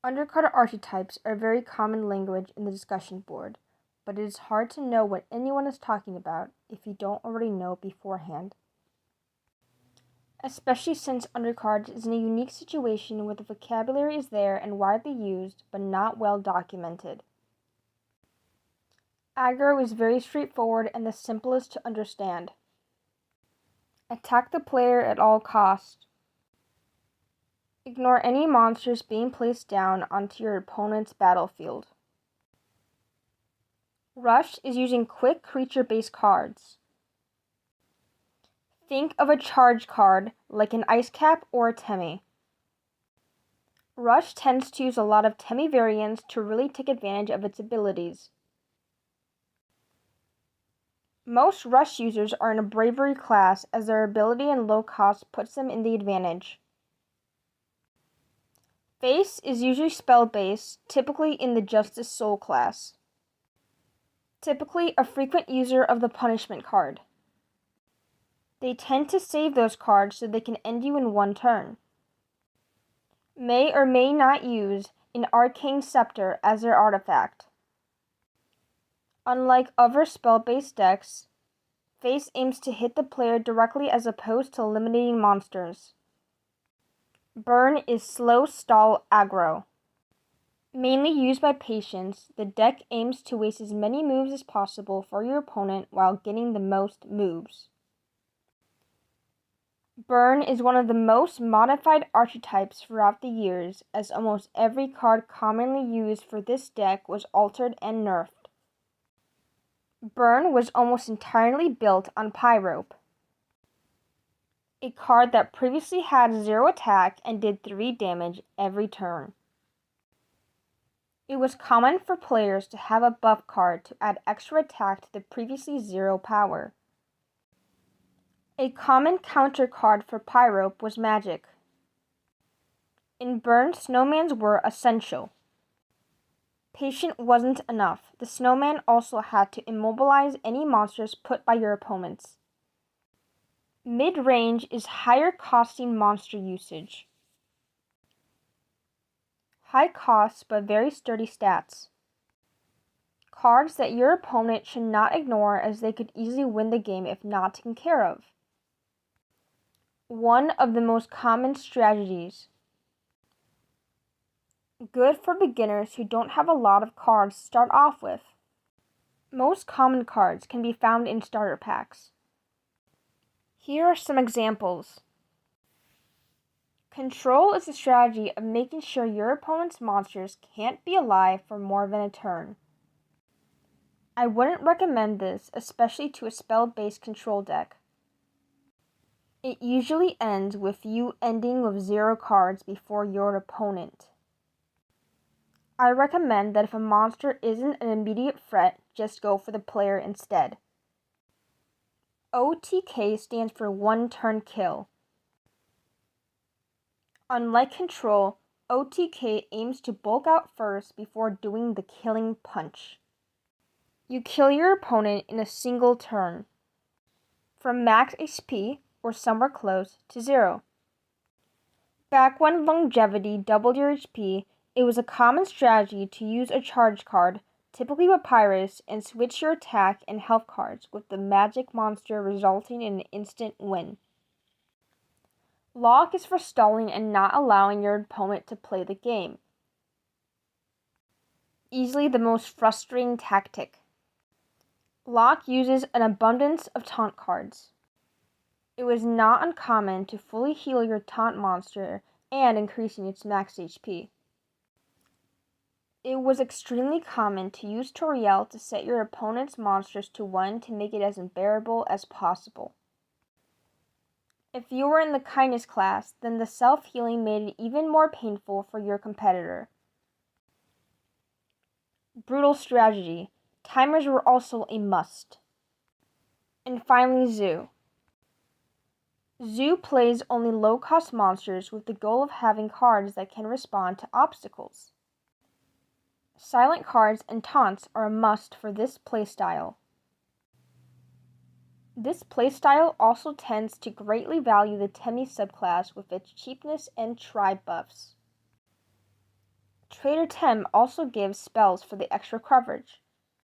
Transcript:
Undercard archetypes are a very common language in the discussion board, but it is hard to know what anyone is talking about if you don't already know beforehand. Especially since undercards is in a unique situation where the vocabulary is there and widely used, but not well documented. Aggro is very straightforward and the simplest to understand. Attack the player at all costs. Ignore any monsters being placed down onto your opponent's battlefield. Rush is using quick creature-based cards. Think of a charge card like an Ice Cap or a Temi. Rush tends to use a lot of Temi variants to really take advantage of its abilities. Most Rush users are in a Bravery class as their ability and low cost puts them in the advantage. Face is usually spell-based, typically in the Justice Soul class. Typically a frequent user of the Punishment card. They tend to save those cards so they can end you in one turn. May or may not use an Arcane Scepter as their artifact. Unlike other spell-based decks, Face aims to hit the player directly as opposed to eliminating monsters. Burn is slow stall aggro. Mainly used by patients, the deck aims to waste as many moves as possible for your opponent while getting the most moves. Burn is one of the most modified archetypes throughout the years, as almost every card commonly used for this deck was altered and nerfed. Burn was almost entirely built on Pyrope, a card that previously had 0 attack and did 3 damage every turn. It was common for players to have a buff card to add extra attack to the previously 0 power. A common counter card for Pyrope was Magic. In Burn, snowmans were essential. Patient wasn't enough. The snowman also had to immobilize any monsters put by your opponents. Mid-range is higher costing monster usage. High cost but very sturdy stats. Cards that your opponent should not ignore as they could easily win the game if not taken care of. One of the most common strategies. Good for beginners who don't have a lot of cards to start off with. Most common cards can be found in starter packs. Here are some examples. Control is a strategy of making sure your opponent's monsters can't be alive for more than a turn. I wouldn't recommend this, especially to a spell-based control deck. It usually ends with you ending with 0 cards before your opponent. I recommend that if a monster isn't an immediate threat, just go for the player instead. OTK stands for one turn kill. Unlike Control, OTK aims to bulk out first before doing the killing punch. You kill your opponent in a single turn, from max HP or somewhere close to 0. Back when longevity doubled your HP, it was a common strategy to use a charge card, typically Papyrus, and switch your attack and health cards with the magic monster resulting in an instant win. Lock is for stalling and not allowing your opponent to play the game. Easily the most frustrating tactic. Lock uses an abundance of taunt cards. It was not uncommon to fully heal your taunt monster and increasing its max HP. It was extremely common to use Toriel to set your opponent's monsters to 1 to make it as unbearable as possible. If you were in the kindness class, then the self-healing made it even more painful for your competitor. Brutal strategy. Timers were also a must. And finally, Zoo. Zoo plays only low-cost monsters with the goal of having cards that can respond to obstacles. Silent cards and taunts are a must for this playstyle. This playstyle also tends to greatly value the Temi subclass with its cheapness and tribe buffs. Trader Tim also gives spells for the extra coverage.